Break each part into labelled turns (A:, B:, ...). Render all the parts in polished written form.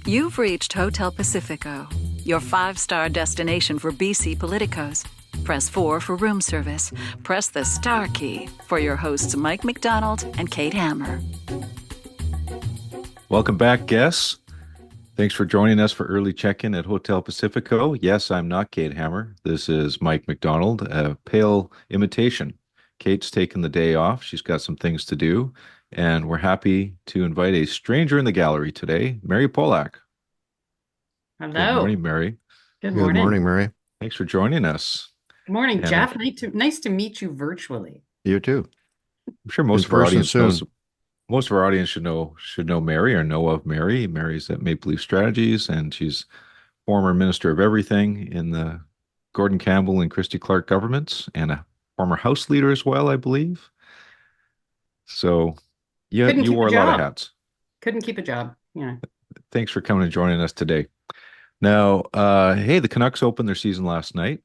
A: You've reached Hotel Pacifico, your five-star destination for BC politicos. Press 4 for room service. Press the star key for your hosts Mike McDonald and Kate Hammer.
B: Welcome back, guests. Thanks for joining us for early check-in at Hotel Pacifico. Yes, I'm not Kate Hammer. This is Mike McDonald, a pale imitation. Kate's taken the day off. She's got some things to do, and we're happy to invite a stranger in the gallery today, Mary Polak.
C: Hello.
B: Good morning, Mary.
C: Good
D: Good
C: morning.
D: morning, Mary.
B: Thanks for joining us.
C: Good morning,
B: And
C: Geoff. Nice to meet you virtually.
D: You too.
B: I'm sure most
D: In
B: of our
D: person
B: audience
D: soon.
B: knows. Most of our audience should know Mary or know of Mary. Mary's at Maple Leaf Strategies, and she's former Minister of Everything in the Gordon Campbell and Christy Clark governments, and a former House Leader as well, I believe. So, yeah,
C: Couldn't
B: you
C: keep
B: wore
C: a
B: a lot of
C: job.
B: hats.
C: Couldn't keep a job. Yeah.
B: Thanks for coming and joining us today. Now, hey, the Canucks opened their season last night,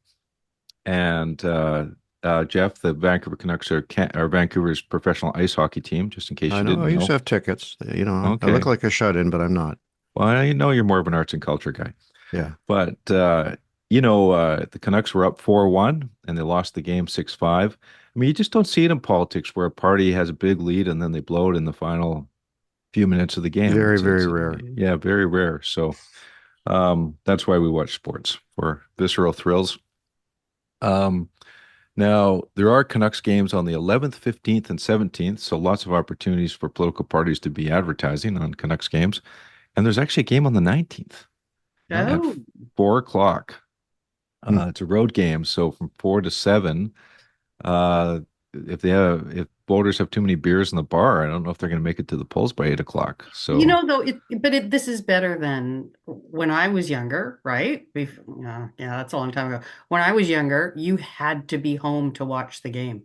B: and Geoff, the Vancouver Canucks are Vancouver's professional ice hockey team, just in case
D: I
B: you
D: know.
B: didn't
D: I used
B: know.
D: to have tickets. I
B: Okay.
D: look like a shut-in, but I'm not.
B: Well, I know you're more of an arts and culture guy.
D: Yeah.
B: But the Canucks were up 4-1 and they lost the game 6-5. I mean, you just don't see it in politics where a party has a big lead and then they blow it in the final few minutes of the game.
D: Very, very rare.
B: Yeah, very rare. So that's why we watch sports, for visceral thrills. Now, there are Canucks games on the 11th, 15th, and 17th, so lots of opportunities for political parties to be advertising on Canucks games. And there's actually a game on the 19th at
C: Oh,
B: 4 o'clock.
D: Hmm.
B: It's a road game, so from 4 to 7. If voters have too many beers in the bar, I don't know if they're going to make it to the polls by 8 o'clock. So
C: though, this is better than when I was younger, right? Yeah, that's a long time ago. When I was younger, you had to be home to watch the game.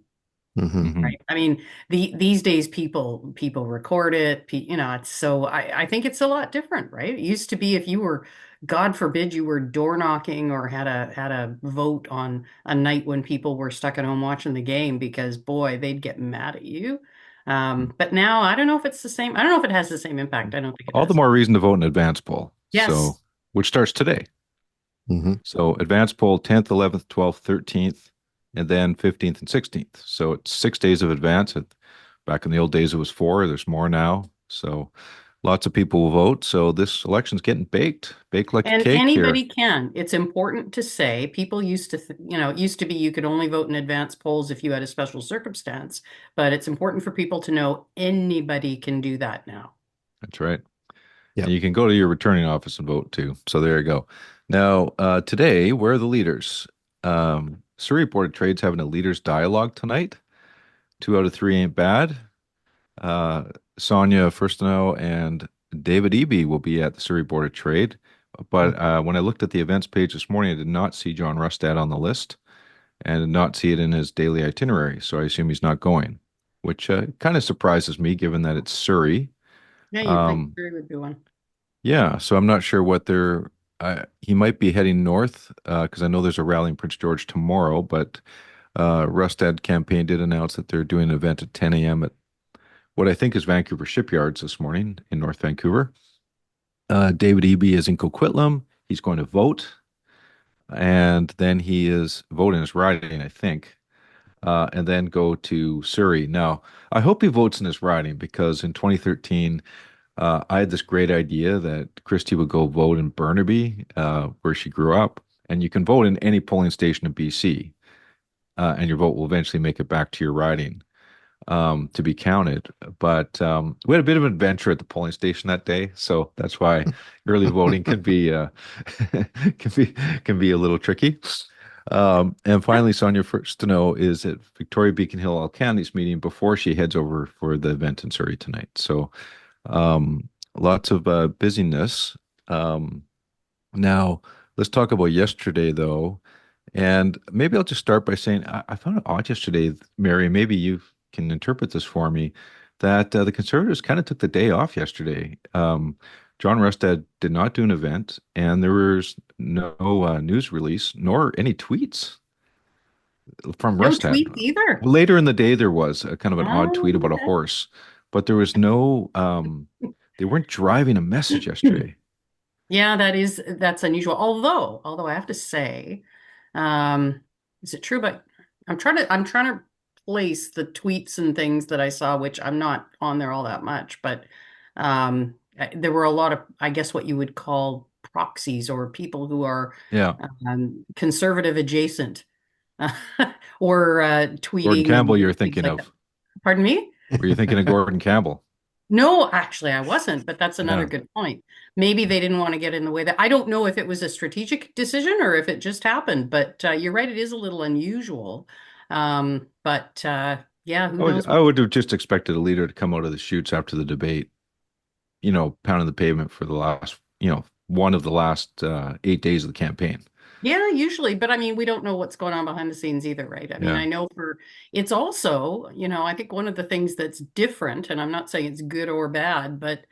D: Hmm.
B: mhm.
C: Right. I mean, these days people record it, it's so I think it's a lot different, right? It used to be if you were, God forbid, you were door knocking or had a vote on a night when people were stuck at home watching the game because boy, they'd get mad at you. But now I don't know if it's the same. I don't know if it has the same impact. I don't think it
B: All the
C: does.
B: more reason to vote in advance poll.
C: Yes.
B: So, which starts today.
D: Hmm.
B: So advance poll 10th, 11th, 12th, 13th, and then 15th and 16th. So it's 6 days of advance. Back in the old days, it was 4. There's more now. So lots of people will vote. So this election's getting baked like a
C: And
B: cake here.
C: anybody can. It's important to say people used to, it used to be you could only vote in advance polls if you had a special circumstance, but it's important for people to know anybody can do that now.
B: That's right.
D: Yep.
B: And you can go to your returning office and vote too. So there you go. Now, today, where are the leaders? Surrey Board of Trade's having a leaders dialogue tonight. 2 out of 3 ain't bad. Sonia Firstenow and David Eby will be at the Surrey Board of Trade. But when I looked at the events page this morning, I did not see John Rustad on the list and did not see it in his daily itinerary. So I assume he's not going, which kind of surprises me given that it's Surrey.
C: Yeah, you'd think
B: Um,
C: Surrey would be one.
B: yeah, so I'm not sure what they're. He might be heading north because I know there's a rally in Prince George tomorrow, but Rustad campaign did announce that they're doing an event at 10 a.m. at what I think is Vancouver Shipyards this morning in North Vancouver. David Eby is in Coquitlam. He's going to vote, and then he is voting his riding, I think, and then go to Surrey. Now, I hope he votes in his riding because in 2013, I had this great idea that Christy would go vote in Burnaby, where she grew up, and you can vote in any polling station in BC, and your vote will eventually make it back to your riding to be counted. But we had a bit of an adventure at the polling station that day, so that's why early voting can be can be a little tricky. And finally, Sonia Firstenow is at Victoria Beacon Hill Alcandi's meeting before she heads over for the event in Surrey tonight. So lots of busyness. Now, let's talk about yesterday, though. And maybe I'll just start by saying I found it odd yesterday, Mary, maybe you can interpret this for me, that the Conservatives kind of took the day off yesterday. John Rustad did not do an event, and there was no news release nor any tweets from
C: No
B: Rustad.
C: tweets either.
B: Later in the day, there was a kind of an odd tweet about a
C: Okay.
B: horse, but there was no, they weren't driving a message yesterday.
C: Yeah, that's unusual. Although I have to say, is it true? But I'm trying to place the tweets and things that I saw, which I'm not on there all that much, but there were a lot of, I guess, what you would call proxies or people who are
B: Yeah.
C: conservative adjacent, or
B: Gordon
C: tweeting
B: Campbell,
C: and
B: you're
C: things
B: thinking
C: like that.
B: of.
C: Pardon me?
B: Were you thinking of Gordon Campbell?
C: No, actually, I wasn't, but that's another
B: Yeah.
C: good point. Maybe they didn't want to get in the way. That I don't know if it was a strategic decision or if it just happened, but you're right, it is a little unusual. But yeah, who knows
B: I
C: what.
B: would have just expected a leader to come out of the chutes after the debate, pounding the pavement for the last, one of the last 8 days of the campaign.
C: Yeah, usually, but I mean, we don't know what's going on behind the scenes either, right? I mean,
B: Yeah.
C: I know it's also, I think one of the things that's different, and I'm not saying it's good or bad, but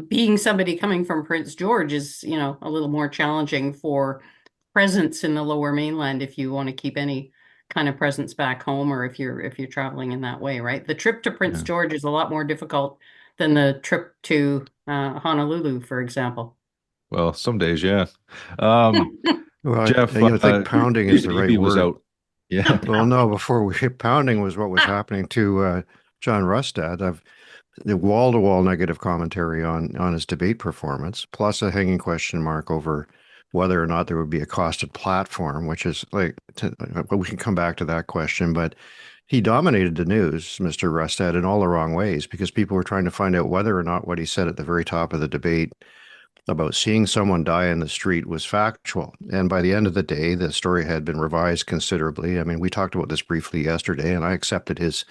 C: being somebody coming from Prince George is, a little more challenging for presence in the Lower Mainland if you want to keep any kind of presence back home, or if you're traveling in that way, right? The trip to Prince
B: Yeah.
C: George is a lot more difficult than the trip to Honolulu, for example.
B: Well, some days, yeah. Um,
D: Well,
B: Geoff,
D: I think pounding is the right
B: he was
D: word.
B: out. Yeah.
D: Well, no, before we hit pounding was what was happening to John Rustad. The wall-to-wall negative commentary on his debate performance, plus a hanging question mark over whether or not there would be a costed platform, which is we can come back to that question, but he dominated the news, Mr. Rustad, in all the wrong ways because people were trying to find out whether or not what he said at the very top of the debate about seeing someone die in the street was factual. And by the end of the day, the story had been revised considerably. I mean, we talked about this briefly yesterday, and I accepted his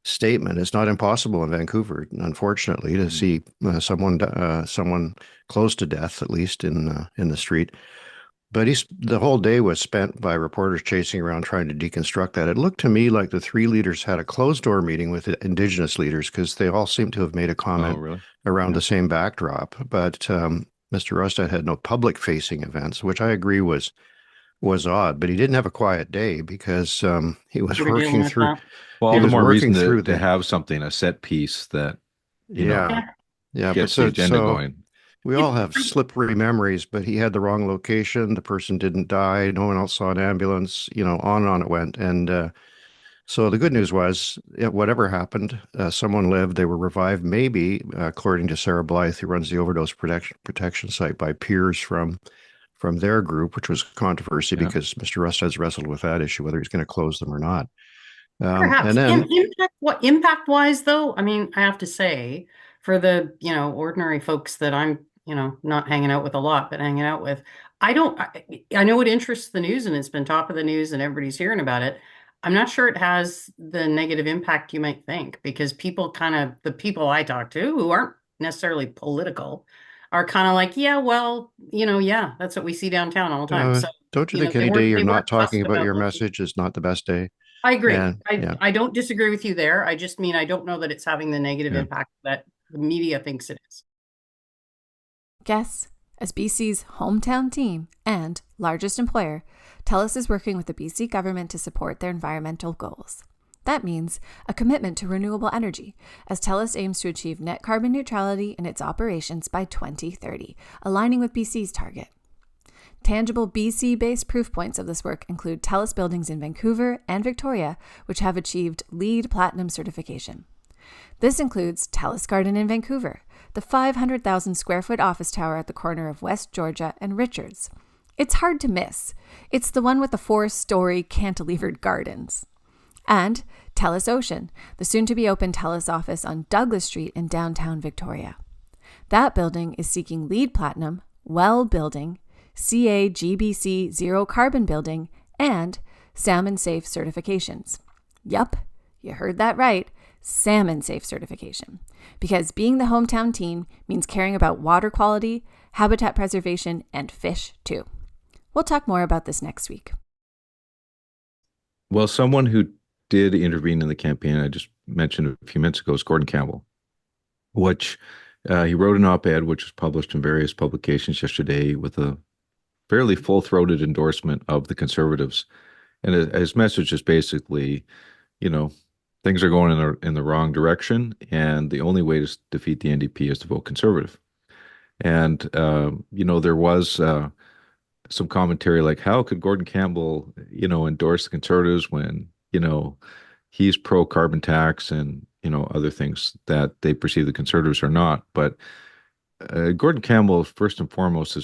D: statement. It's not impossible in Vancouver, unfortunately, to see someone close to death, at least in the street. But the whole day was spent by reporters chasing around trying to deconstruct that. It looked to me like the three leaders had a closed door meeting with the Indigenous leaders because they all seemed to have made a
B: Oh,
D: comment
B: really?
D: around
B: Yeah.
D: the same backdrop. But Mr. Rustad had no public facing events, which I agree was odd. But he didn't have a quiet day because he was
C: We're dealing
D: working
C: with
D: through
C: that.
B: Well,
D: he
B: all the
D: was
B: more
D: working
B: reason
D: through
B: to
D: the
B: have something, a set piece that, you know,
D: yeah. Yeah, but
B: gets the agenda
D: so
B: going.
D: we all have slippery memories, but he had the wrong location. The person didn't die. No one else saw an ambulance, on and on it went. And so the good news was, whatever happened, someone lived. They were revived, maybe, according to Sarah Blythe, who runs the overdose protection site, by peers from their group, which was controversy
B: Yeah.
D: because Mr. Rust has wrestled with that issue, whether he's going to close them or not.
C: Perhaps.
D: And then,
C: Impact wise though, I mean, I have to say, for the, ordinary folks that I'm, not hanging out with a lot, but hanging out with, I know it interests the news and it's been top of the news and everybody's hearing about it. I'm not sure it has the negative impact you might think because the people I talk to who aren't necessarily political are kind of like, yeah, well, yeah, that's what we see downtown all the time. So,
D: don't you think
C: they
D: any day
C: weren't
D: you're
C: they
D: not
C: weren't
D: talking
C: fussed
D: about
C: about
D: your
C: looking.
D: message is not the best day?
C: I agree.
D: And
C: I
D: yeah.
C: I don't disagree with you there. I just mean I don't know that it's having the negative
B: Yeah.
C: impact that the media thinks it is.
E: Guess, as BC's hometown team and largest employer, Telus is working with the BC government to support their environmental goals. That means a commitment to renewable energy, as Telus aims to achieve net carbon neutrality in its operations by 2030, aligning with BC's target. Tangible BC-based proof points of this work include Telus buildings in Vancouver and Victoria, which have achieved LEED Platinum certification. This includes Telus Garden in Vancouver, the 500,000 square foot office tower at the corner of West Georgia and Richards. It's hard to miss. It's the one with the 4-story cantilevered gardens. And Telus Ocean, the soon-to-be-open Telus office on Douglas Street in downtown Victoria. That building is seeking LEED Platinum, WELL Building, CA/GBC Zero Carbon Building, and Salmon Safe certifications. Yup, you heard that right, Salmon Safe certification. Because being the hometown team means caring about water quality, habitat preservation, and fish too. We'll talk more about this next week.
B: Well, someone who did intervene in the campaign, I just mentioned a few minutes ago, is Gordon Campbell, which he wrote an op-ed which was published in various publications yesterday with a fairly full-throated endorsement of the Conservatives. And his message is basically, things are going in the wrong direction, and the only way to defeat the NDP is to vote Conservative. And there was some commentary like, how could Gordon Campbell, endorse the Conservatives when, he's pro carbon tax and, other things that they perceive the Conservatives are not. But Gordon Campbell, first and foremost,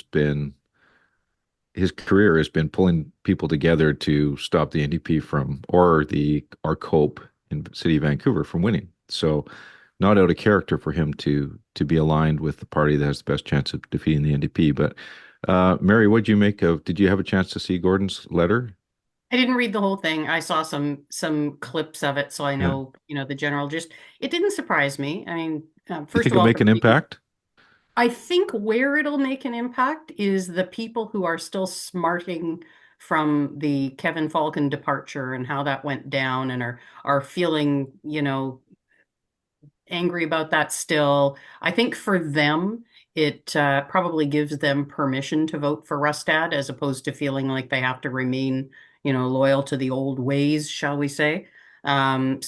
B: his career has been pulling people together to stop the NDP or COPE in the city of Vancouver from winning. So not out of character for him to be aligned with the party that has the best chance of defeating the NDP. But Mary, what did you make of? Did you have a chance to see Gordon's letter?
C: I didn't read the whole thing. I saw some clips of it, so I
B: Yeah.
C: know, the general gist. It didn't surprise me. I mean,
B: You
C: first
B: think
C: of
B: it'll
C: all,
B: make an impact?
C: I think where it'll make an impact is the people who are still smarting from the Kevin Falcon departure and how that went down and are feeling, angry about that still. I think for them, it probably gives them permission to vote for Rustad as opposed to feeling like they have to remain, loyal to the old ways, shall we say. But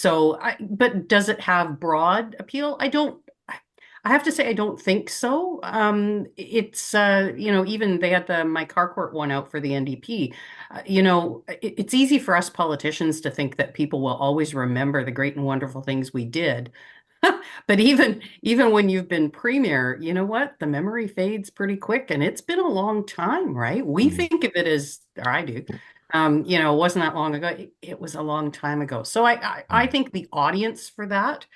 C: does it have broad appeal? I have to say, I don't think so. Even they had the Mike Harcourt one out for the NDP. It's easy for us politicians to think that people will always remember the great and wonderful things we did. But even when you've been premier, you know what? The memory fades pretty quick, and it's been a long time, right? We
B: Mm.
C: think of it as, or I do, it wasn't that long ago. It was a long time ago. So I
B: Mm.
C: think the audience for that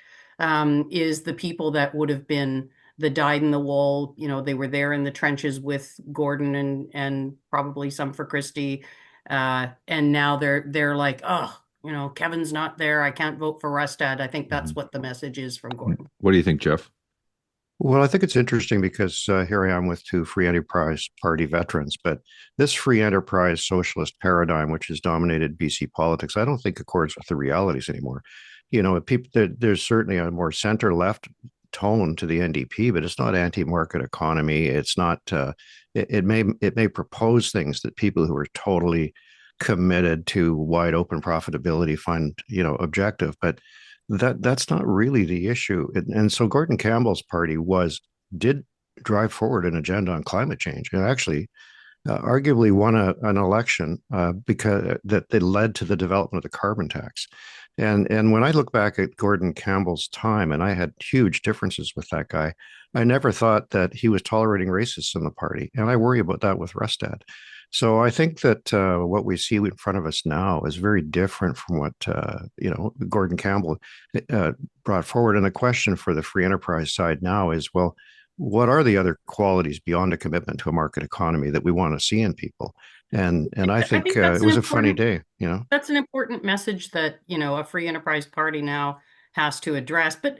C: is the people that would have been the dyed in the wool. They were there in the trenches with Gordon and probably some for Christie, and now they're like, oh. Kevin's not there. I can't vote for Rustad. I think that's
B: Mhm.
C: what the message is from Gordon.
B: What do you think, Jeff?
D: Well, I think it's interesting because here I am with two free enterprise party veterans, but this free enterprise socialist paradigm, which has dominated BC politics, I don't think accords with the realities anymore. There's certainly a more center left tone to the NDP, but it's not anti-market economy. It's not. It may propose things that people who are totally committed to wide open profitability find objective, but that's not really the issue. And so Gordon Campbell's party did drive forward an agenda on climate change, and actually arguably won an election because that led to the development of the carbon tax. And when I look back at Gordon Campbell's time, and I had huge differences with that guy, I never thought that he was tolerating racists in the party, and I worry about that with Rustad. So I think that what we see in front of us now is very different from what Gordon Campbell brought forward. And the question for the free enterprise side now is, well, what are the other qualities beyond a commitment to a market economy that we want to see in people? And I think
C: that's
D: it was a funny day,
C: That's an important message that, a free enterprise party now has to address, but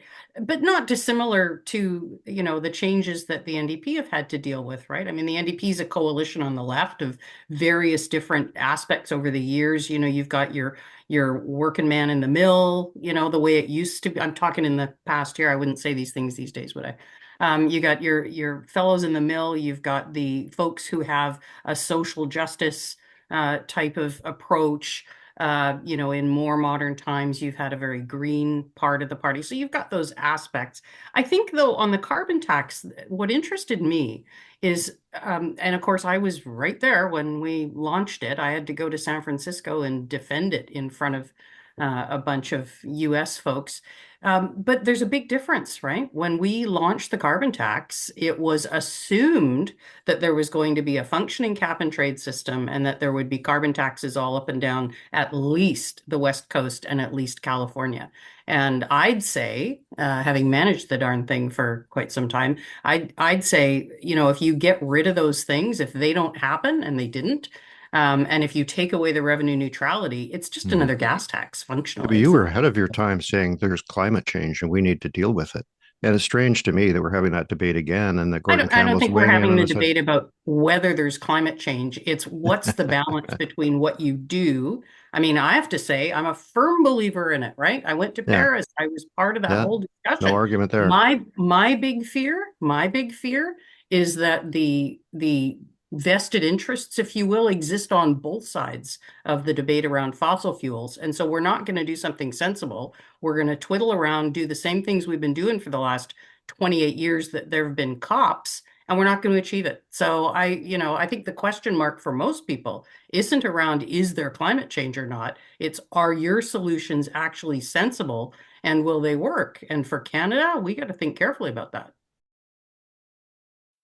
C: not dissimilar to, the changes that the NDP have had to deal with, right? I mean, the NDP is a coalition on the left of various different aspects over the years. You've got your working man in the mill, the way it used to be. I'm talking in the past year. I wouldn't say these things these days, would I? You got your fellows in the mill. You've got the folks who have a social justice type of approach. In more modern times, you've had a very green part of the party. So you've got those aspects. I think, though, on the carbon tax, what interested me is, and of course, I was right there when we launched it. I had to go to San Francisco and defend it in front of a bunch of US folks. But there's a big difference, right? When we launched the carbon tax, it was assumed that there was going to be a functioning cap and trade system and that there would be carbon taxes all up and down at least the West Coast and at least California. And I'd say, having managed the darn thing for quite some time, I'd say, if you get rid of those things, if they don't happen, and they didn't, and if you take away the revenue neutrality, it's just
B: Mhm.
C: another gas tax
D: But
C: functionally.
D: you were ahead of your time saying there's climate change and we need to deal with it. And it's strange to me that we're having that debate again and that
C: I
D: Gordon
C: don't
D: Campbell's
C: think we're
D: weighing in
C: having
D: on
C: the
D: this.
C: debate about whether there's climate change. It's what's the balance between what you do. I mean, I have to say, I'm a firm believer in it, right? I went to
D: Yeah,
C: Paris. I was part of that
D: yeah,
C: whole
D: no
C: discussion.
D: argument there.
C: My big fear is that the vested interests, if you will, exist on both sides of the debate around fossil fuels. And so we're not going to do something sensible. We're going to twiddle around, do the same things we've been doing for the last 28 years, that there have been cops, and we're not going to achieve it. So I think the question mark for most people isn't around is there climate change or not? It's are your solutions actually sensible and will they work? And for Canada, we got to think carefully about that.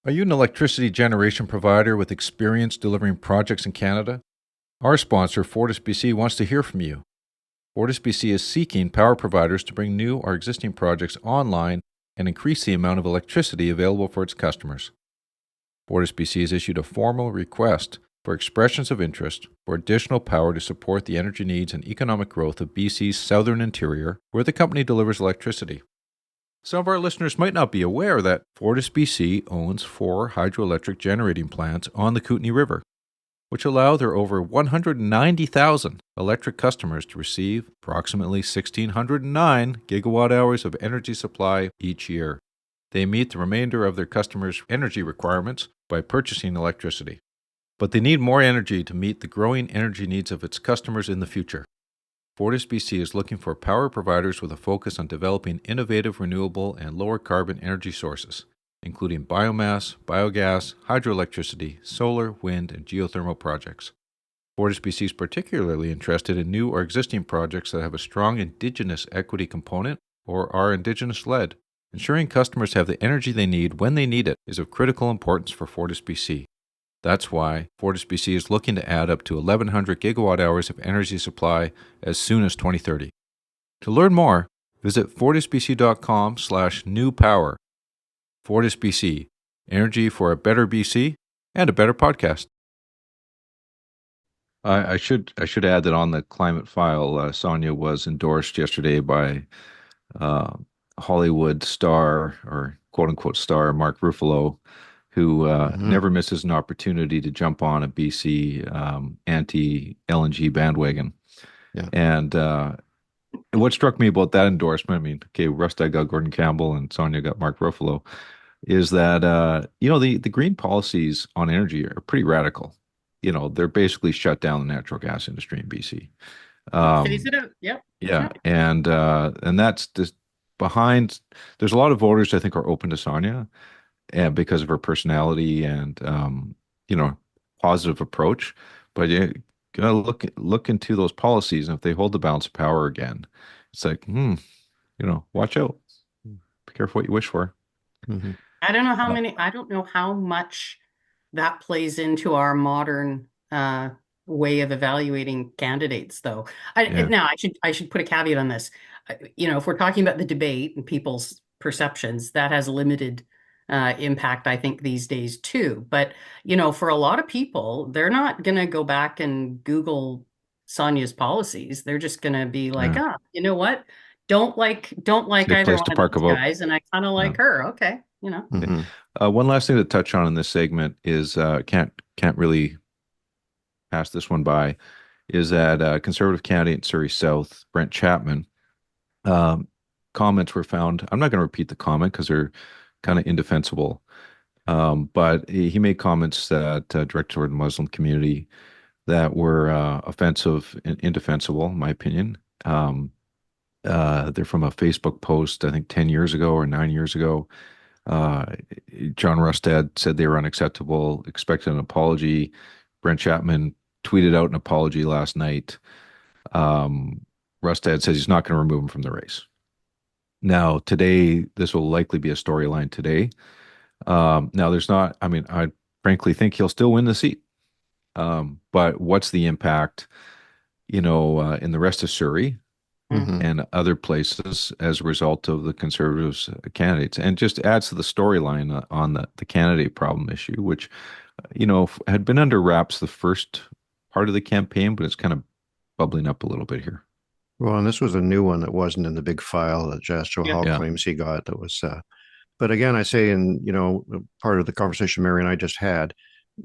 B: Are you an electricity generation provider with experience delivering projects in Canada? Our sponsor, FortisBC, wants to hear from you. FortisBC is seeking power providers to bring new or existing projects online and increase the amount of electricity available for its customers. FortisBC has issued a formal request for expressions of interest for additional power to support the energy needs and economic growth of BC's southern interior, where the company delivers electricity. Some of our listeners might not be aware that FortisBC owns 4 hydroelectric generating plants on the Kootenay River, which allow their over 190,000 electric customers to receive approximately 1,609 gigawatt hours of energy supply each year. They meet the remainder of their customers' energy requirements by purchasing electricity. But they need more energy to meet the growing energy needs of its customers in the future. FortisBC is looking for power providers with a focus on developing innovative renewable and lower carbon energy sources, including biomass, biogas, hydroelectricity, solar, wind, and geothermal projects. FortisBC is particularly interested in new or existing projects that have a strong Indigenous equity component or are Indigenous-led. Ensuring customers have the energy they need when they need it is of critical importance for FortisBC. That's why FortisBC is looking to add up to 1,100 gigawatt hours of energy supply as soon as 2030. To learn more, visit fortisbc.com/newpower. FortisBC, energy for a better BC and a better podcast. I should add that on the climate file, Sonia was endorsed yesterday by Hollywood star, or quote unquote star, Mark Ruffalo, who never misses an opportunity to jump on a BC anti-LNG bandwagon.
D: Yeah.
B: And what struck me about that endorsement, I mean, okay, Rustad got Gordon Campbell and Sonia got Mark Ruffalo, is that, the green policies on energy are pretty radical. They're basically shut down the natural gas industry in BC.
C: Phase it out. Yep.
B: Yeah. And that's just behind, there's a lot of voters I think are open to Sonia, and because of her personality and positive approach. But you gotta look into those policies, and if they hold the balance of power again, it's like, watch out. Be careful what you wish for.
D: Mm-hmm.
C: I don't know how much that plays into our modern way of evaluating candidates, though. Now, I should put a caveat on this. If we're talking about the debate and people's perceptions, that has limited impact, I think, these days too. But for a lot of people, they're not going to go back and Google Sonia's policies. They're just going to be like, you know what? Don't like either one of these guys, and I kind of like her. Okay,
D: Mm-hmm.
B: One last thing to touch on in this segment is can't really pass this one by, is that Conservative candidate in Surrey South, Brent Chapman, comments were found. I'm not going to repeat the comment because they're kind of indefensible. But he made comments that directed toward the Muslim community that were offensive and indefensible, in my opinion. They're from a Facebook post, I think 10 years ago or 9 years ago. John Rustad said they were unacceptable, expected an apology. Brent Chapman tweeted out an apology last night. Rustad says he's not going to remove him from the race. Now, today, this will likely be a storyline today. Now, there's not, I frankly think he'll still win the seat. But what's the impact, in the rest of Surrey and other places as a result of the Conservatives candidates? And just adds to the storyline on the candidate problem issue, which, had been under wraps the first part of the campaign, but it's kind of bubbling up a little bit here.
D: Well, and this was a new one that wasn't in the big file that Joshua Hall claims he got. That was, but again, I say, part of the conversation Mary and I just had,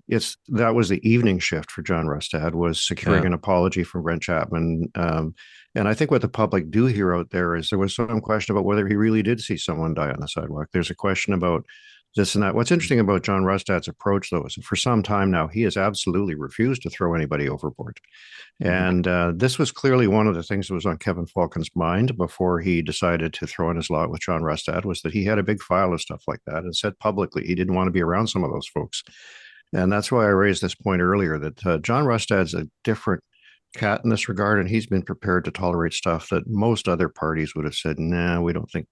D: that was the evening shift for John Rustad, was securing an apology from Brent Chapman. And I think what the public do hear out there is there was some question about whether he really did see someone die on the sidewalk. There's a question about this and that. What's interesting about John Rustad's approach, though, is for some time now, he has absolutely refused to throw anybody overboard. And this was clearly one of the things that was on Kevin Falcon's mind before he decided to throw in his lot with John Rustad, was that he had a big file of stuff like that and said publicly he didn't want to be around some of those folks. And that's why I raised this point earlier that John Rustad's a different cat in this regard, and he's been prepared to tolerate stuff that most other parties would have said, "Nah, we don't think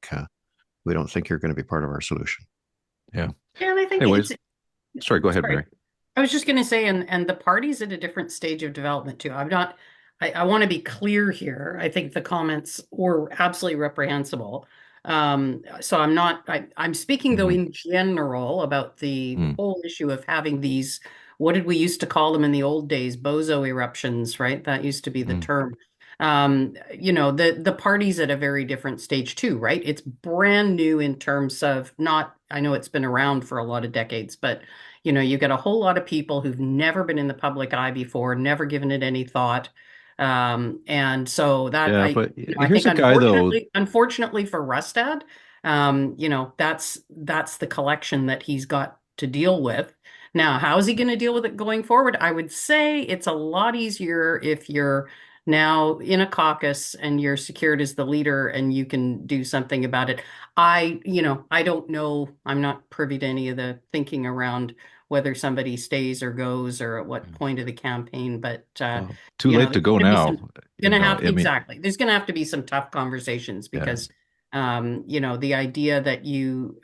D: you're going to be part of our solution."
B: Yeah.
C: Yeah, and I think
B: Anyways,
C: it's
B: sorry, go ahead,
C: sorry.
B: Mary.
C: I was just going to say, and the party's at a different stage of development too. I want to be clear here. I think the comments were absolutely reprehensible. So I'm speaking though in general about the whole issue of having these, what did we used to call them in the old days? Bozo eruptions, right? That used to be the term. The party's at a very different stage too, right? It's brand new in terms of I know it's been around for a lot of decades, but you get a whole lot of people who've never been in the public eye before, never given it any thought. And so that
B: but
C: I
B: here's
C: think
B: a guy though.
C: unfortunately for Rustad, that's the collection that he's got to deal with. Now, how is he going to deal with it going forward? I would say it's a lot easier if you're now in a caucus and you're secured as the leader and you can do something about it. I don't know. I'm not privy to any of the thinking around whether somebody stays or goes or at what point of the campaign, but
B: too late to go now.
C: Exactly. There's going to have to be some tough conversations because the idea that you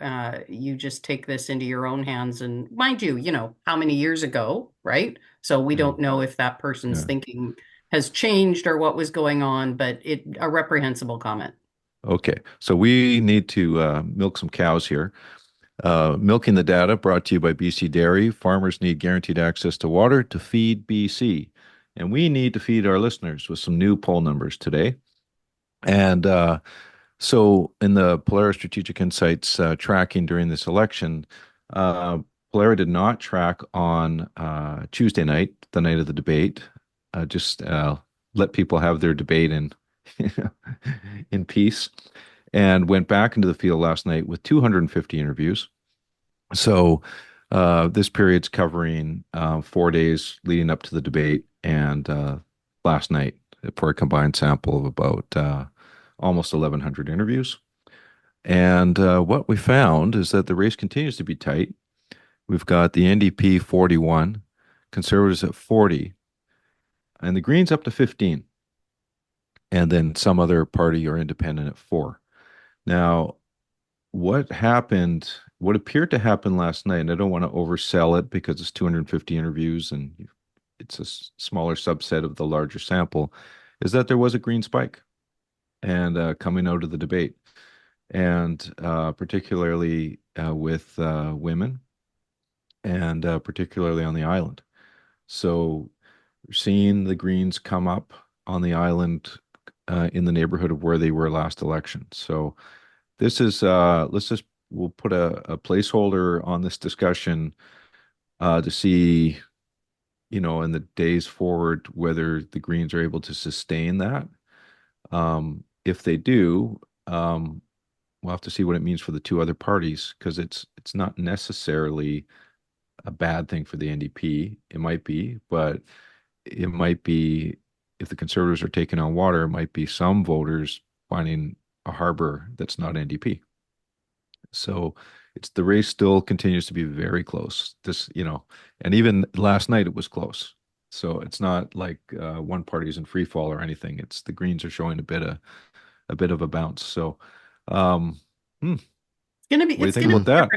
C: just take this into your own hands, and mind you, how many years ago, right? So we don't know if that person's thinking has changed or what was going on, but a reprehensible comment.
B: Okay, so we need to milk some cows here. Milking the Data brought to you by BC Dairy. Farmers need guaranteed access to water to feed BC. And we need to feed our listeners with some new poll numbers today. And so in the Polaris Strategic Insights tracking during this election, Polaris did not track on Tuesday night, the night of the debate. Just let people have their debate in peace, and went back into the field last night with 250 interviews. So this period's covering 4 days leading up to the debate and last night for a combined sample of about almost 1,100 interviews. And what we found is that the race continues to be tight. We've got the NDP 41, Conservatives at 40, and the Greens up to 15. And then some other party or independent at 4. Now, what appeared to happen last night, and I don't want to oversell it because it's 250 interviews and it's a smaller subset of the larger sample, is that there was a green spike and coming out of the debate, and particularly with women and particularly on the island. So we're seeing the Greens come up on the island in the neighborhood of where they were last election. So this is we'll put a placeholder on this discussion to see, in the days forward, whether the Greens are able to sustain that. If they do, we'll have to see what it means for the two other parties, because it's not necessarily a bad thing for the NDP. It might be, but it might be, if the Conservatives are taking on water, it might be some voters finding a harbor that's not NDP. So the race still continues to be very close. And even last night it was close. So it's not like one party's in free fall or anything. It's the Greens are showing a bit of a bounce. So
C: it's going to be,
B: what do you think about that?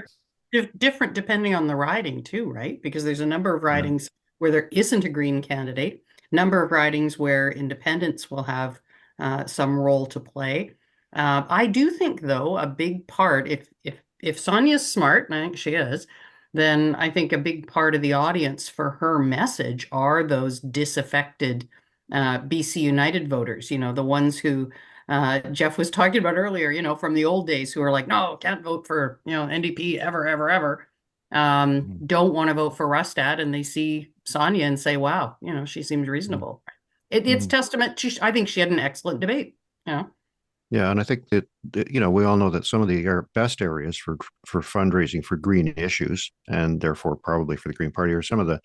C: Different depending on the riding too, right? Because there's a number of ridings where there isn't a Green candidate, number of ridings where independents will have some role to play. I do think, though, a big part, if Sonia's smart, and I think she is, then I think a big part of the audience for her message are those disaffected BC United voters, the ones who Geoff was talking about earlier, from the old days, who are like, no, can't vote for, NDP ever, ever, ever. Don't want to vote for Rustad, and they see Sonia and say, wow, she seems reasonable. It's testament to, I think she had an excellent debate.
D: Yeah, and I think that we all know that some of the best areas for fundraising for green issues, and therefore probably for the Green Party, are some of the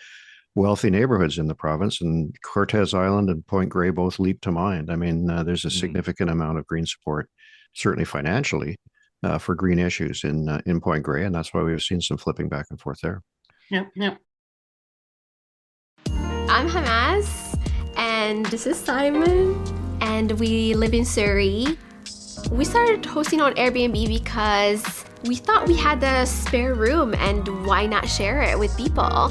D: wealthy neighborhoods in the province. And Cortez Island and Point Grey both leap to mind. I mean, there's a significant amount of green support, certainly financially, for green issues in Point Grey, and that's why we've seen some flipping back and forth there.
C: Yep, yep.
F: I'm Hamas, and this is Simon, and we live in Surrey. We started hosting on Airbnb because we thought we had the spare room, and why not share it with people?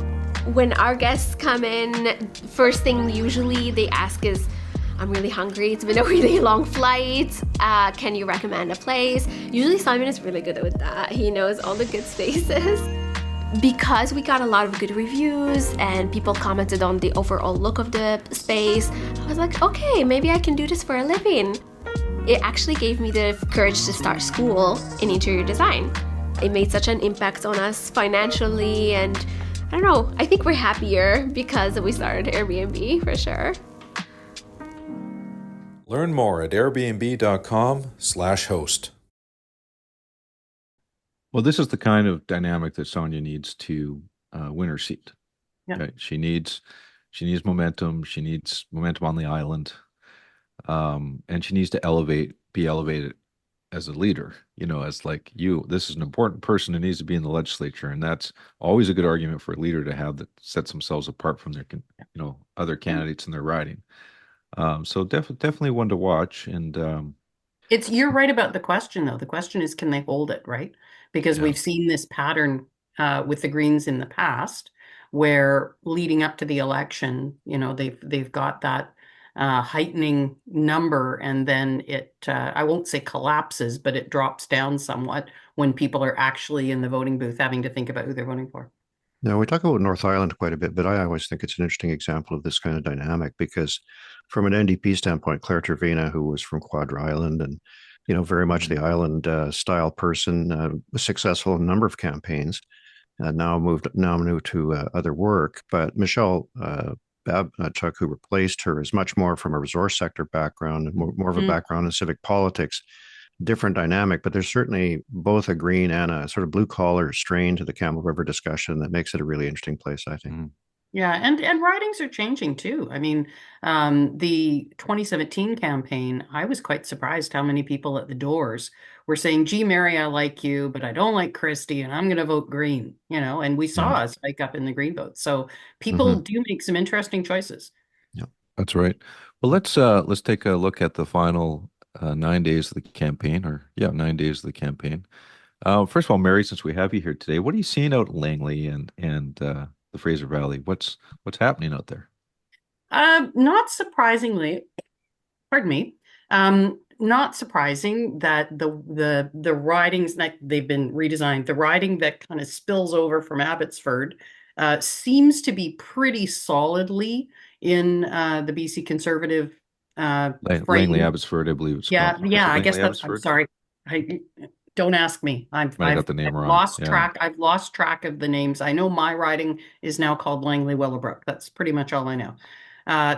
F: When our guests come in, first thing usually they ask is, I'm really hungry, it's been a really long flight, can you recommend a place? Usually Simon is really good with that. He knows all the good spaces. Because we got a lot of good reviews and people commented on the overall look of the space, I was like, okay, maybe I can do this for a living. It actually gave me the courage to start school in interior design. It made such an impact on us financially, and I don't know, I think we're happier because we started Airbnb for sure.
G: Learn more at airbnb.com/host.
B: Well, this is the kind of dynamic that Sonia needs to win her seat.
C: Yeah.
B: Right? She needs momentum. She needs momentum on the island, and she needs to be elevated as a leader. As like you. This is an important person who needs to be in the legislature, and that's always a good argument for a leader to have that sets themselves apart from their other candidates in their riding. So definitely one to watch, and
C: You're right about the question, though. The question is, can they hold it, right? Because we've seen this pattern with the Greens in the past, where leading up to the election, they've got that heightening number, and then it I won't say collapses, but it drops down somewhat when people are actually in the voting booth having to think about who they're voting for.
D: Now, we talk about North Island quite a bit, but I always think it's an interesting example of this kind of dynamic because from an NDP standpoint, Claire Trevina, who was from Quadra Island and, very much the island style person, was successful in a number of campaigns, now moved to other work. But Michelle Babchuk, who replaced her, is much more from a resource sector background, and more of a background in civic politics. Different dynamic, but there's certainly both a green and a sort of blue collar strain to the Campbell River discussion that makes it a really interesting place, I think.
C: Yeah, and ridings are changing too. I mean, the 2017 campaign, I was quite surprised how many people at the doors were saying, gee, Mary, I like you, but I don't like Christie, and I'm going to vote green, and we saw a spike up in the green vote. So people do make some interesting choices.
B: Yeah, that's right. Well, let's take a look at the final 9 days of the campaign, 9 days of the campaign. First of all, Mary, since we have you here today, what are you seeing out in Langley and the Fraser Valley? What's happening out there?
C: Not surprisingly, pardon me, not surprising that the ridings that they've been redesigned, the riding that kind of spills over from Abbotsford seems to be pretty solidly in the BC Conservative
B: Langley Abbotsford, I believe it's
C: yeah,
B: called.
C: yeah. I guess that's. I'm sorry. Don't ask me. I've
B: got the name wrong.
C: Lost track. I've lost track of the names. I know my riding is now called Langley Willowbrook. That's pretty much all I know.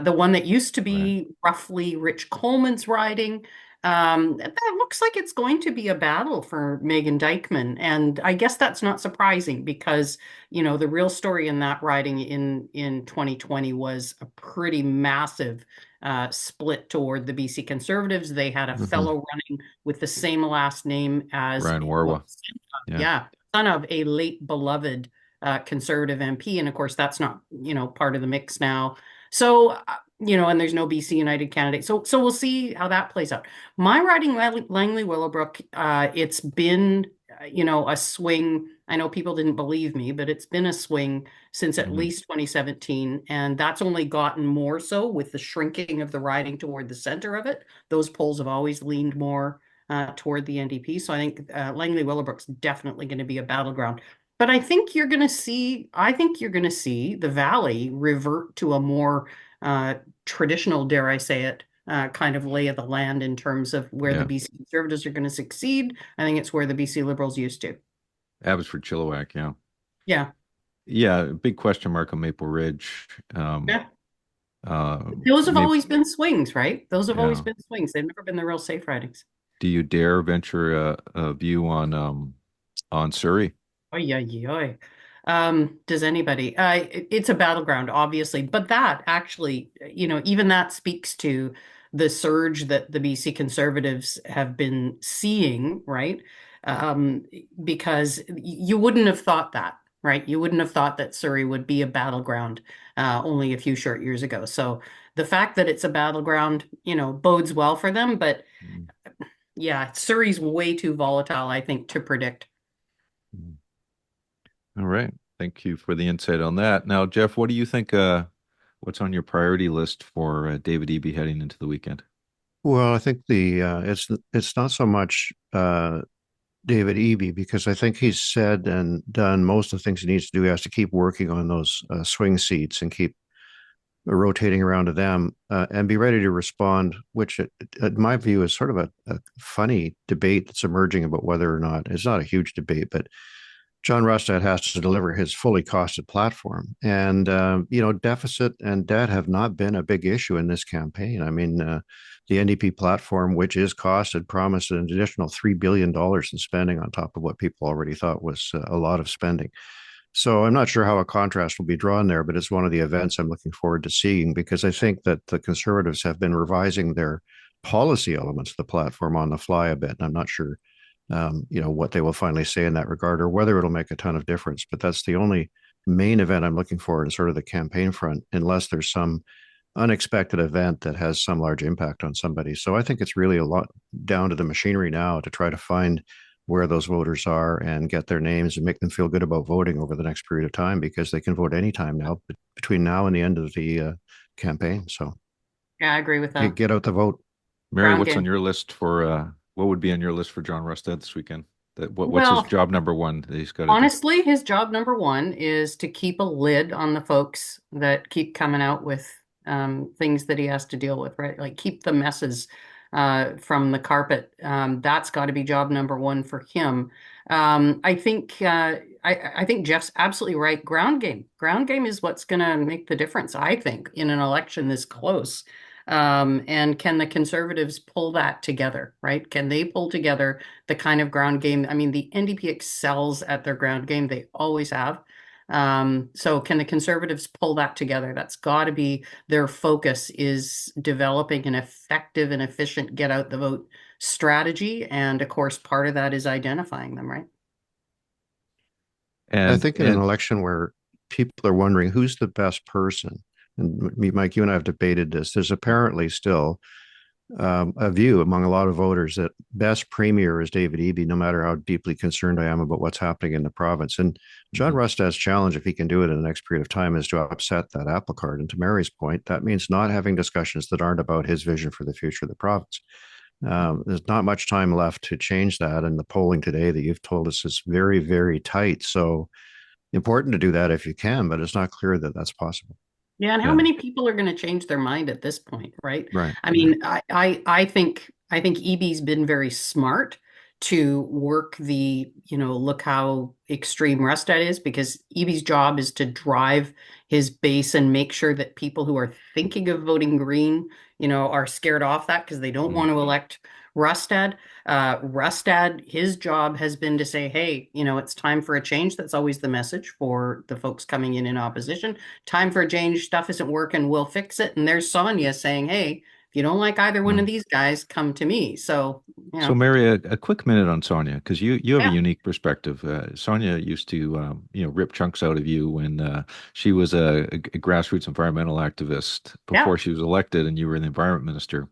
C: The one that used to be roughly Rich Coleman's riding. That looks like it's going to be a battle for Megan Dykman, and I guess that's not surprising because the real story in that riding in 2020 was a pretty massive split toward the BC Conservatives. They had a fellow running with the same last name as
B: Ryan Warwa.
C: Son of a late beloved Conservative MP, and of course that's not part of the mix now. So and there's no BC United candidate. So we'll see how that plays out. My riding Langley Willowbrook, it's been a swing. I know people didn't believe me, but it's been a swing since at least 2017, and that's only gotten more so with the shrinking of the riding toward the center of it. Those polls have always leaned more toward the NDP. So I think Langley Willowbrook's definitely going to be a battleground. But I think you're going to see the Valley revert to a more traditional, dare I say it, kind of lay of the land in terms of where the BC Conservatives are going to succeed. I think it's where the BC Liberals used to.
B: Abbotsford Chilliwack, big question mark on Maple Ridge.
C: Those have always been swings, right? Those have always been swings. They've never been the real safe ridings.
B: do you dare venture a view on Surrey?
C: Oy, oy, oy. Does anybody? It's a battleground, obviously, but that actually, even that speaks to the surge that the BC Conservatives have been seeing, right? Um, because you wouldn't have thought that, right? You wouldn't have thought that Surrey would be a battleground only a few short years ago. So the fact that it's a battleground, bodes well for them. But
B: Mm.
C: yeah, Surrey's way too volatile, I think, to predict.
B: Mm. All right. Thank you for the insight on that. Now, Geoff, what do you think, what's on your priority list for David Eby heading into the weekend?
D: Well, I think the it's not so much David Eby, because I think he's said and done most of the things he needs to do. He has to keep working on those swing seats and keep rotating around to them and be ready to respond, which, in my view, is sort of a funny debate that's emerging about whether or not it's not a huge debate, but John Rustad has to deliver his fully costed platform. And, deficit and debt have not been a big issue in this campaign. I mean, the NDP platform, which is costed, promised an additional $3 billion in spending on top of what people already thought was a lot of spending. So I'm not sure how a contrast will be drawn there, but it's one of the events I'm looking forward to seeing, because I think that the Conservatives have been revising their policy elements of the platform on the fly a bit. And I'm not sure what they will finally say in that regard, or whether it'll make a ton of difference. But that's the only main event I'm looking for in sort of the campaign front, unless there's some unexpected event that has some large impact on somebody. So I think it's really a lot down to the machinery now to try to find where those voters are and get their names and make them feel good about voting over the next period of time, because they can vote anytime now between now and the end of the campaign. So
C: Yeah, I agree with that.
D: get out the vote.
B: Mary,
C: Ground
B: what's
C: game.
B: on your list for what would be on your list for John Rustad this weekend? What's his
C: Well,
B: job number one that he's got to do?
C: honestly, his job number one is to keep a lid on the folks that keep coming out with things that he has to deal with, right? Like keep the messes from the carpet. That's got to be job number one for him. I think Jeff's absolutely right. Ground game. Ground game is what's going to make the difference, I think, in an election this close. And can the Conservatives pull that together, right? Can they pull together the kind of ground game? I mean, the NDP excels at their ground game. They always have. So can the Conservatives pull that together? That's got to be their focus, is developing an effective and efficient get out the vote strategy. And of course, part of that is identifying them, right?
D: I think in an election where people are wondering who's the best person, and Mike, you and I have debated this, there's apparently still a view among a lot of voters that best premier is David Eby, no matter how deeply concerned I am about what's happening in the province. And John Rustad's challenge, if he can do it in the next period of time, is to upset that apple cart. And to Mary's point, that means not having discussions that aren't about his vision for the future of the province. There's not much time left to change that. And the polling today that you've told us is very, very tight. So important to do that if you can, but it's not clear that that's possible.
C: Yeah, and how many people are going to change their mind at this point, right?
D: Right.
C: I mean, I think Eby's been very smart to work the, look how extreme Rustad is, because Eby's job is to drive his base and make sure that people who are thinking of voting green, are scared off that because they don't want to elect Rustad. Rustad, his job has been to say, hey, it's time for a change. That's always the message for the folks coming in opposition. Time for a change. Stuff isn't working. We'll fix it. And there's Sonia saying, hey, if you don't like either one of these guys, come to me. So,
B: So, Mary, a quick minute on Sonia, because you have
C: Yeah.
B: a unique perspective. Sonia used to, rip chunks out of you when she was a grassroots environmental activist before she was elected, and you were the environment minister.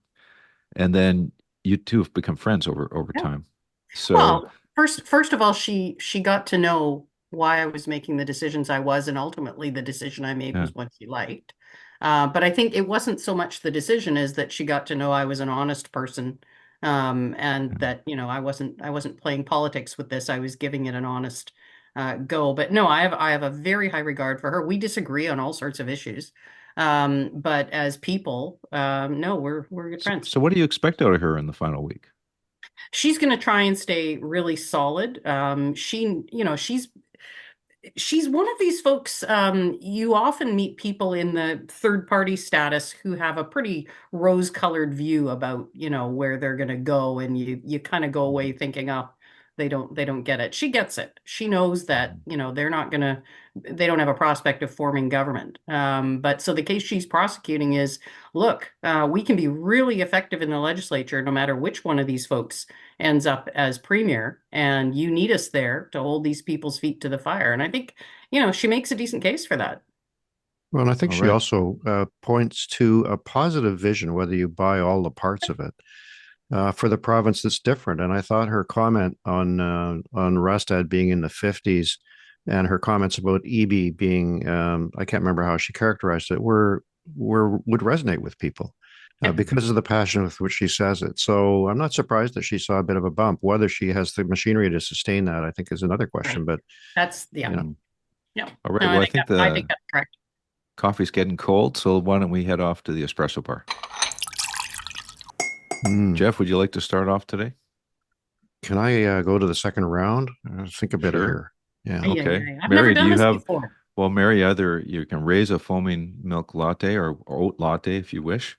B: And then you two have become friends over time. So,
C: Well, first of all, she got to know why I was making the decisions I was, and ultimately the decision I made was what she liked. But I think it wasn't so much the decision as that she got to know I was an honest person, and that I wasn't playing politics with this. I was giving it an honest go. But no, I have a very high regard for her. We disagree on all sorts of issues, but as people, no, we're good friends.
B: so what do you expect out of her in the final week?
C: She's going to try and stay really solid. She's she's one of these folks. You often meet people in the third party status who have a pretty rose colored view about, where they're going to go. And you kind of go away thinking, oh, they don't get it. She gets it. She knows that, they don't have a prospect of forming government. But so the case she's prosecuting is, look, we can be really effective in the legislature no matter which one of these folks ends up as premier, and you need us there to hold these people's feet to the fire. And I think, she makes a decent case for that.
D: Well, and I think
B: All
D: she
B: right.
D: also points to a positive vision, whether you buy all the parts of it, for the province that's different. And I thought her comment on Rustad being in the 50s and her comments about EB being, I can't remember how she characterized it, would resonate with people. Because of the passion with which she says it. So I'm not surprised that she saw a bit of a bump. Whether she has the machinery to sustain that, I think, is another question.
C: Right.
D: But
C: That's, yeah.
D: you know.
C: Yeah.
B: All right.
C: No,
B: Well, I
C: think
B: think
C: I think that's correct.
B: coffee's getting cold, so why don't we head off to the espresso bar? Geoff, would you like to start off today?
D: Can I go to the second round? Think a bit
B: Sure.
D: here. Yeah.
B: Okay.
C: I've
B: Mary,
C: never done
B: do you
C: this
B: have?
C: before.
B: Well, Mary, either you can raise a foaming milk latte or oat latte if you wish,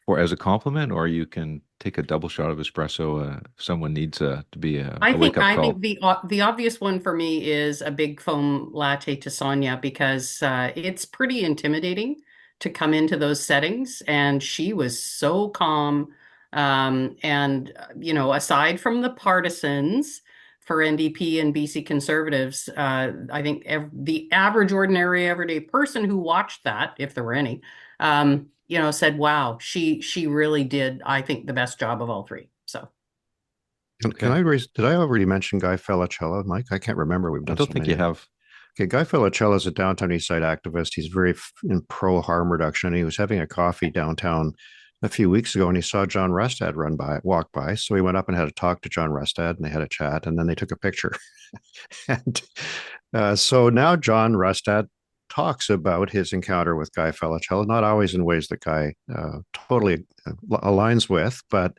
B: or as a compliment, or you can take a double shot of espresso if someone needs to be a wake-up
C: I
B: call.
C: think the obvious one for me is a big foam latte to Sonia, because it's pretty intimidating to come into those settings, and she was so calm. And aside from the partisans for NDP and BC Conservatives, I think the average, ordinary, everyday person who watched that, if there were any, said, "Wow, she really did, I think, the best job of all three." So.
D: Can I raise? Did I already mention Guy Felicella, Mike? I can't remember. We've
B: I
D: done
B: don't
D: so
B: think
D: many.
B: you have.
D: Okay, Guy Felicella is a downtown East Side activist. He's very in pro harm reduction. He was having a coffee downtown a few weeks ago, and he saw John Rustad walk by. So he went up and had a talk to John Rustad, and they had a chat, and then they took a picture. And so now John Rustad talks about his encounter with Guy Felicella, not always in ways that Guy totally aligns with, but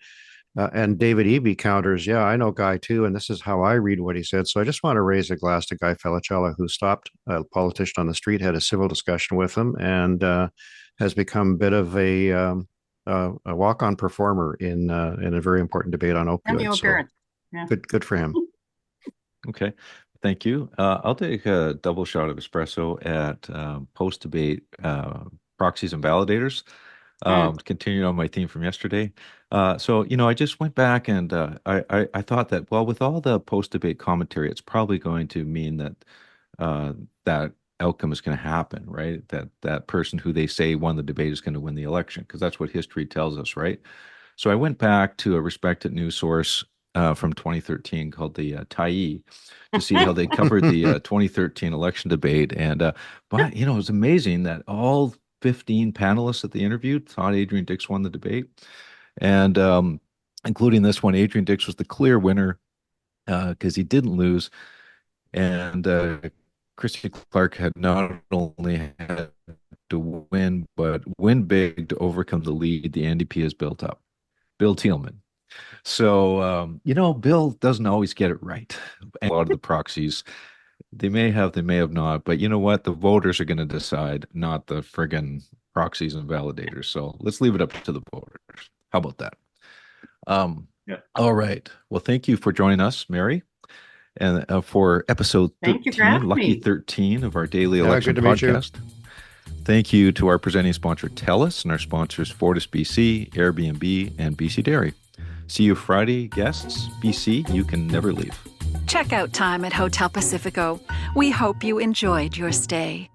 D: and David Eby counters, yeah, I know Guy too, and this is how I read what he said. So I just want to raise a glass to Guy Felicella, who stopped a politician on the street, had a civil discussion with him, and has become a bit of a walk-on performer in a very important debate on opioids. So
C: Yeah.
D: good for him.
B: Okay. Thank you. I'll take a double shot of espresso at post-debate proxies and validators. Continuing on my theme from yesterday. So, I just went back and I thought that, well, with all the post-debate commentary, it's probably going to mean that that outcome is going to happen, right? That person who they say won the debate is going to win the election, because that's what history tells us, right? So I went back to a respected news source from 2013 called the Tyee to see how they covered the 2013 election debate. And but it was amazing that all 15 panelists that they interviewed thought Adrian Dix won the debate. And including this one, Adrian Dix was the clear winner because he didn't lose. And Christy Clark had not only had to win, but win big to overcome the lead the NDP has built up. Bill Thielman. So, Bill doesn't always get it right. And a lot of the proxies, they may have not. But you know what? The voters are going to decide, not the friggin' proxies and validators. So let's leave it up to the voters. How about that?
C: Yeah.
B: All right. Well, thank you for joining us, Mary, and for episode 13, Lucky 13 of our daily election podcast. Thank you to our presenting sponsor, Telus, and our sponsors, Fortis BC, Airbnb, and BC Dairy. See you Friday, guests. BC, you can never leave.
A: Checkout time at Hotel Pacifico. We hope you enjoyed your stay.